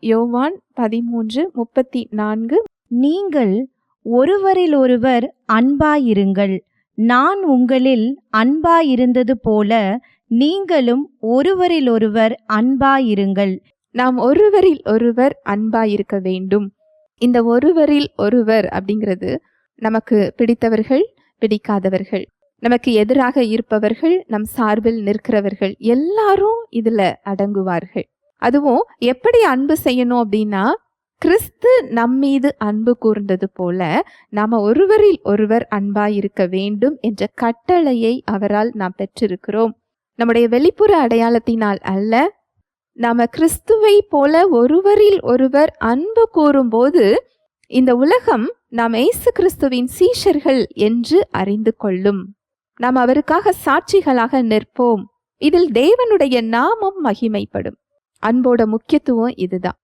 யோவான் 13:34. நீங்கள் ஒருவரிலொருவர் அன்பாயிருங்கள். நான் உங்களில் அன்பாயிருந்தது போல நீங்களும் ஒருவரிலொருவர் அன்பாயிருங்கள். நாம் ஒருவரில் ஒருவர் அன்பாயிருக்க வேண்டும். இந்த ஒருவரில் ஒருவர் அப்படிங்கிறது நமக்கு பிடித்தவர்கள், பிடிக்காதவர்கள், நமக்கு எதிராக இருப்பவர்கள், நம் சார்பில் நிற்கிறவர்கள் எல்லாரும் இதுல அடங்குவார்கள். அதுவும் எப்படி அன்பு செய்யணும் அப்படின்னா, கிறிஸ்து நம்மீது அன்பு கூர்ந்தது போல நாம ஒருவரில் ஒருவர் அன்பாயிருக்க வேண்டும் என்ற கட்டளையை அவரால் நாம் பெற்றிருக்கிறோம். நம்முடைய வெளிப்புற அடையாளத்தினால் அல்ல, நாம கிறிஸ்துவை போல ஒருவரில் ஒருவர் அன்பு கூறும்போது இந்த உலகம் நாம் இயேசு கிறிஸ்துவின் சீஷர்கள் என்று அறிந்து கொள்ளும். நாம் அவருக்காக சாட்சிகளாக நிற்போம். இதில் தேவனுடைய நாமம் மகிமைப்படும். அன்போட முக்கியத்துவம் இதுதான்.